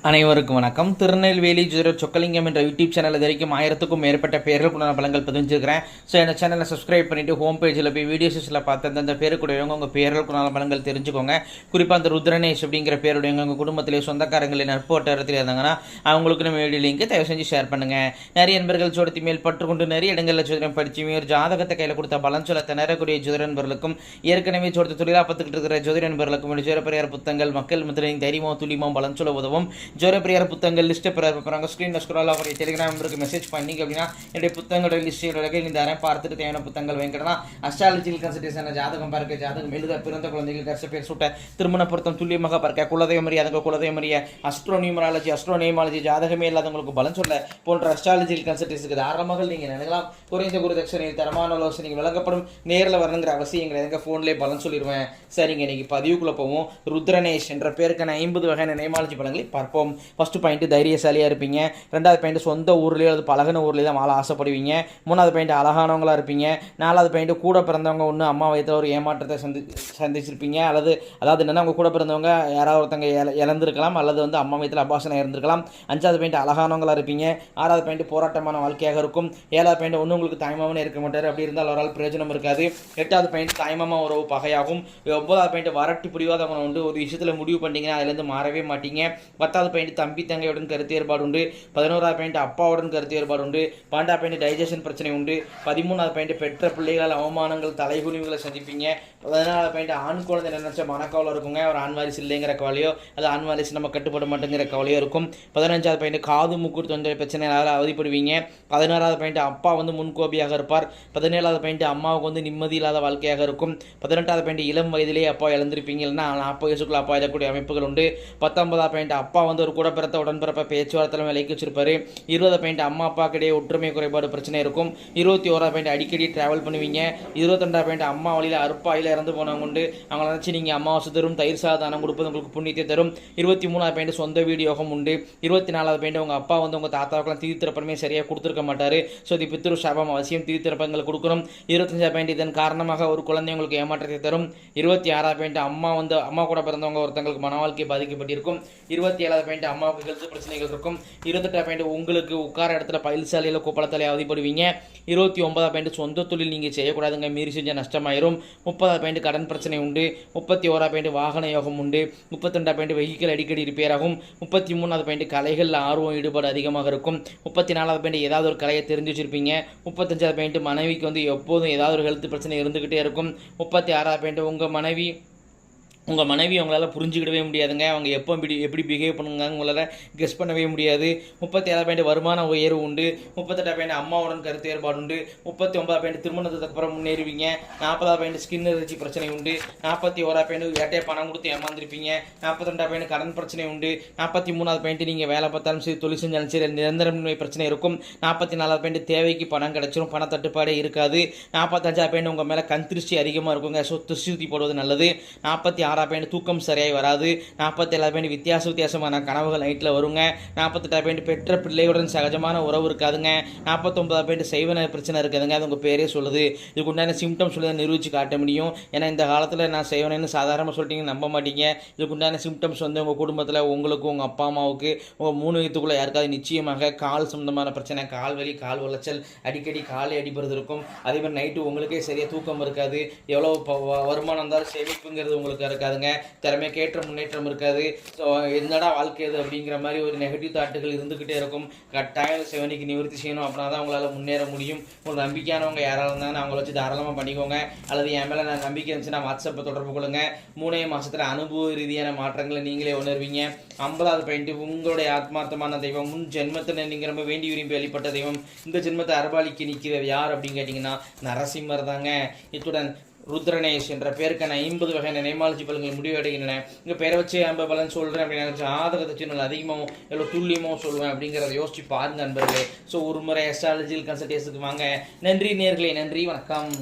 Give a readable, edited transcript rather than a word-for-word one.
அனைவருக்கும் வணக்கம். திருநெல்வேலி ஜோதிடர் சொக்கலிங்கம் என்ற யூடியூப் சேனல் இது வரைக்கும் 1000க்கும் மேற்பட்ட பேர்களுக்குண்டான பலன்கள் பதிஞ்சிருக்கிறேன். ஸோ இந்த சேனலை சப்ஸ்கிரைப் பண்ணிவிட்டு ஹோம் பேஜில் போய் வீடியோஸில் பார்த்து அந்தந்த பேருக்குடையவங்க உங்கள் பேர்களுக்குண்டான பலன்கள் தெரிஞ்சுக்கோங்க. குறிப்பாக அந்த ருத்ரனேஷ் அப்படிங்கிற பேருடையவங்க உங்கள் குடும்பத்திலே சொந்தக்காரங்களே நட்பு வட்டாரத்தில் இருந்தாங்கன்னா அவங்களுக்கு நம்ம வீடியோ லிங்க் தயவு செஞ்சு ஷேர் பண்ணுங்கள். நிறைய நண்பர்கள் ஜோடத்தி மேல் பற்றுக்கொண்டு நிறைய இடங்களில் ஜோதிடம் படிச்சுமே ஒரு ஜாதகத்தை கையில் கொடுத்த பலன் சொல்ல திணறக்கூடிய ஜோதிட நண்பர்களுக்கும் ஏற்கனவே ஜோடத்தை தொழிலாக பார்த்துக்கிட்டு இருக்கிற ஜோதிட நண்பர்களுக்கும் ஜோதிடப்பரியார் புத்தகங்கள் மக்கள் முதலின் தைரியமோ துல்லியமோ பலன் சொல்ல உதவும். ஜோதிடப்பரியார் புத்தகங்கள் லிஸ்ட்டை பிறகு ஸ்க்ரீனில் ஸ்க்ரோல் ஆகிற டெலிகிராம் நம்பருக்கு மெசேஜ் பண்ணிங்க அப்படின்னா என்னுடைய புத்தகங்களோட லிஸ்ட்டு இந்த அரை பார்த்துட்டு தேவையான புத்தகங்கள் வாங்கிக்கலாம். அஸ்ட்ராலஜிக்கல் கன்சல்டேஷன் ஜாதகம் பார்க்க, ஜாதகம் எழுத, பிறந்த குழந்தைகள் கர்ச பேர் சுட்ட, திருமண பொருத்தம் துல்லியமாக பார்க்க, குலதெய்வமறிய அதுங்க குலதெய்வமறிய, அஸ்ட்ரோனியூமராலஜி, அஸ்ட்ரோனேமாலஜி, ஜாதகமே இல்லாதவங்களுக்கு பலன் சொல்ல போன்ற அஸ்ட்ராலஜிக்கல் கன்சல்டேஷனுக்கு தாராளமாக நீங்கள் நினைக்கலாம். குறைந்த குரு தட்சணையில் தரமான ஆலோசனைகள் வழங்கப்படும். நேரில் வரணுங்கிற அவசியம் கிடையாது, ஃபோன்லேயே பலன் சொல்லிடுவேன். சரிங்க, இன்னைக்கு பதிவுக்குள்ளே போவோம். ருத்ரனேஷ் என்ற பேருக்கான 50 வகையான நேமாலஜி பலன்களை பார்ப்போம். ஃபஸ்ட்டு பாயிண்ட் தைரியசாலியாக இருப்பீங்க. ரெண்டாவது பாயிண்ட் சொந்த ஊர்லேயோ அது பழகின ஊர்லேயே தான் வாழ ஆசைப்படுவீங்க. மூணாவது பாயிண்ட் அழகானவங்களாக இருப்பீங்க. நாலாவது பாயிண்ட் கூட பிறந்தவங்க ஒன்று அம்மா வயத்தில் ஒரு ஏமாற்றத்தை சந்திச்சிருப்பீங்க. அதாவது என்னென்னா உங்கள் கூட பிறந்தவங்க யாராவது ஒருத்தங்க இழந்திருக்கலாம், அல்லது வந்து அம்மா வயத்தில் அபாசனம் இருந்திருக்கலாம். அஞ்சாவது பாயிண்ட் அழகானவங்களாக இருப்பீங்க. ஆறாவது பாயிண்ட் போராட்டமான வாழ்க்கையாக இருக்கும். ஏழாவது பாயிண்ட் ஒன்று உங்களுக்கு தாய்மாமனே இருக்க மாட்டார், அப்படி இருந்தால் அவரால் பிரயோஜனம் இருக்காது. எட்டாவது பாயிண்ட் தாய்மாமா உறவு பகையாகும். ஒன்பதாவது பாயிண்ட் வரட்டி புரியாதவங்க உண்டு, ஒரு விஷயத்தில் முடிவு பண்ணிங்கன்னா அதுலேருந்து மாறவே மாட்டீங்க. பத்தாவது பாயிண்ட் தம்பி தங்கையுடன் கருத்து ஏற்பாடு உண்டு. 11வது பாயிண்ட் அப்பாவுடன் கருத்து ஏற்பாடு உண்டு. 12வது பாயிண்ட் டைஜஷன் பிரச்சனை உண்டு. 13வது பாயிண்ட் பெற்ற பிள்ளைகளால் அவமானங்கள் தலைகுனிவுகளை சந்திப்பீங்க. 14வது பாயிண்ட் ஆண் குழந்தை நினைச்ச மனக்கவலை இருக்குங்க, ஒரு ஆண் வாரிசு இல்லைங்கிற கவலையோ அது ஆண் வாரிசு நம்ம கட்டுப்பட மாட்டேங்கிற கவலையோ இருக்கும். 15வது பாயிண்ட் காது மூக்கு தொண்டை பிரச்சனையால் அவதிப்படுவீங்க. 16வது பாயிண்ட் அப்பா வந்து முன்கோபியாக இருப்பார். 17வது பாயிண்ட் அம்மாவுக்கு வந்து நிம்மதி இல்லாத வாழ்க்கையாக இருக்கும். 18வது பாயிண்ட் இளம் வயதிலேயே அப்பா இழந்திருப்பீங்க, இல்லைன்னா 40 வயசுக்குள்ள அப்பா இழக்கக்கூடிய அமைப்புகள் உண்டு. 19வது பாயிண்ட் அப்பா வந்து ஒரு கூட பிறத்த உடன்பிறப்ப பேச்சுவார்த்தை விலைக்கு வச்சிருப்பாரு. 20வது பாயிண்ட் அம்மா அப்பாவுக்கு இடையே ஒற்றுமை குறைபாடு பிரச்சனை இருக்கும். 21வது பாயிண்ட் அடிக்கடி டிராவல் பண்ணுவீங்க. 22வது பாயிண்ட் அம்மா வழியில் அறுப்பாயில் இறந்து போனவங்க உண்டு, அவங்கள நினச்சி நீங்கள் அமாவாசை தரும், தயிர் சாதானம் கொடுப்பது உங்களுக்கு புண்ணியத்தை தரும். 23வது பாயிண்ட் சொந்த வீடு யோகம் உண்டு. 24வது பாயிண்ட் உங்கள் அப்பா வந்து உங்கள் தாத்தாவுக்கெல்லாம் தீர்த்திறப்பமே சரியாக கொடுத்துருக்க மாட்டார், ஸோ இது பித்ரு சாபம், அவசியம் தீர்த்திறப்பங்கள் கொடுக்கணும். 25வது பாயிண்ட் இதன் காரணமாக ஒரு குழந்தை உங்களுக்கு ஏமாற்றத்தை தரும். 26வது பாயிண்ட் அம்மா கூட பிறந்தவங்க ஒருத்தங்களுக்கு மன வாழ்க்கை பாதிக்கப்பட்டிருக்கும். 27வது பாயிண்ட் அம்மாவுக்கு ஹெல்த் பிரச்சனைகள் இருக்கும். 28வது பாயிண்ட் உங்களுக்கு உட்கார இடத்துல பயில்சாலையில் கூப்பளத்தாலே அவதிப்படுவீங்க. 29வது பாயிண்ட் சொந்த தொழில் நீங்கள் செய்யக்கூடாதுங்க, மீறி செஞ்சால் நஷ்டமாயிரும். 30வது பாயிண்ட் கடன் பிரச்சனை உண்டு. 31வது பாயிண்ட் வாகன யோகம் உண்டு. 32வது பாயிண்ட் வெஹிக்கிள் அடிக்கடி ரிப்பேர் ஆகும். 33வது பாயிண்ட் கலைகளில் ஆர்வம் ஈடுபாடு அதிகமாக இருக்கும். 34வது பாயிண்ட் ஏதாவது ஒரு கலையை தெரிஞ்சு வச்சிருப்பீங்க. 35வது பாயிண்ட் மனைவிக்கு வந்து எப்போதும் ஏதாவது ஒரு ஹெல்த் பிரச்சனை இருந்துக்கிட்டே இருக்கும். 36வது பாயிண்ட் உங்கள் மனைவி உங்களால் புரிஞ்சுக்கிடவே முடியாதுங்க, அவங்க எப்படி பிஹேவ் பண்ணுங்க உங்களால் கெஸ் பண்ணவே முடியாது. 37வது பாயிண்ட் வருமான உயர்வு உண்டு. 38வது பாயிண்ட் அம்மாவுடன் கருத்து ஏற்பாடு உண்டு. 39வது பாயிண்ட் திருமணத்துக்கு அப்புறம் முன்னேறுவீங்க. 40வது பாயிண்ட் ஸ்கின் அலர்ஜி பிரச்சனை உண்டு. 41வது பாயிண்ட் வேட்டையை பணம் கொடுத்து ஏமாந்துருப்பீங்க. 42வது பாயிண்ட் கடன் பிரச்சனை உண்டு. 43வது பாயிண்ட் நீங்கள் வேலை பார்த்தாலும் சரி தொழில் செஞ்சாலும் சரி நிரந்தரமின்மை பிரச்சனை இருக்கும். 44வது பாயிண்ட் தேவைக்கு பணம் கிடைச்சிரும், பண தட்டுப்பாடே இருக்காது. 45வது பாயிண்ட் உங்கள் மேலே கண் திருஷ்டி அதிகமாக இருக்குங்க, ஸோ திருஷ்டி போடுவது நல்லது. 46வது பாயிண்ட் தூக்கம் சரியாய் வராது. 47வது பாயிண்ட் வித்தியாசமான கனவுகள் நைட்டில் வருங்க. 48வது பாயிண்ட் பெற்ற பிள்ளையுடன் சகஜமான உறவு இருக்காதுங்க. 49வது பாயிண்ட் செய்வன பிரச்சனை இருக்குதுங்க, அது உங்கள் பேரே சொல்லுது. இதுக்கு உண்டான சிம்டம்ஸ் சொல்லி நிரூபித்து காட்ட முடியும். ஏன்னா இந்த காலத்தில் நான் செய்வனேன்னு சாதாரணமாக சொல்லிட்டீங்கன்னு நம்ப மாட்டீங்க. இதுக்கு உண்டான சிம்டம்ஸ் வந்து உங்கள் குடும்பத்தில் உங்களுக்கு, உங்கள் அப்பா அம்மாவுக்கு, உங்கள் 3 வயதுக்குள்ளே யாருக்காவது நிச்சயமாக கால் சம்பந்தமான பிரச்சனை, கால் வலி, கால் உளைச்சல், அடிக்கடி காலை அடிபடுறது இருக்கும். அதே மாதிரி நைட்டு உங்களுக்கே சரியாக தூக்கம் இருக்காது. எவ்வளோ வருமானம் இருந்தாலும் சேமிப்புங்கிறது உங்களுக்கு இருக்காதுங்க. திறமைக்கேற்ற முன்னேற்றம் இருக்காது. ஸோ என்னடா வாழ்க்கை அது அப்படிங்கிற மாதிரி ஒரு நெகட்டிவ் தாட்டுகள் இருந்துக்கிட்டே இருக்கும். கட்டாயம் செவனிக்கு நிவர்த்தி செய்யணும், அப்படின்னா தான் உங்களால் முன்னேற முடியும். உங்களுக்கு நம்பிக்கையானவங்க யாராக இருந்தாலும் அவங்கள வச்சு தாராளமாக பண்ணிக்கோங்க. அல்லது என் மேலே நான் நம்பிக்கை இருந்துச்சுன்னா வாட்ஸ்அப்பை தொடர்பு கொள்ளுங்க. 3 மாதத்தில் அனுபவ ரீதியான மாற்றங்களை நீங்களே உணர்வீங்க. 50வது பாயிண்ட் உங்களுடைய ஆத்மார்த்தமான தெய்வம், முன் ஜென்மத்தில் நீங்கள் ரொம்ப வேண்டி விரும்பி வெளிப்பட்ட தெய்வம், இந்த ஜென்மத்தை அரபாலிக்கு நிற்கிறது யார் அப்படின்னு கேட்டிங்கன்னா நரசிம்மர் தாங்க. இத்துடன் ருத்ரனேஷ் என்ற பேருக்கான 50 வகையான நேமாலஜி பலன்கள் முடிவடைகின்றன. இங்கே பேரை வச்சு 50 பலன் சொல்கிறேன் அப்படின்னு ஜாதகத்தை வச்சு நல்லா அதிகமாகவும் எவ்வளோ துல்லியமாகவும் சொல்லுவேன் அப்படிங்கிறத யோசிச்சு பாருங்க நண்பர்களே. ஸோ ஒரு முறை அஸ்ட்ராலஜிக்கல் கன்சல்டேஷனுக்கு வாங்க. நன்றி நேயர்களே, நன்றி, வணக்கம்.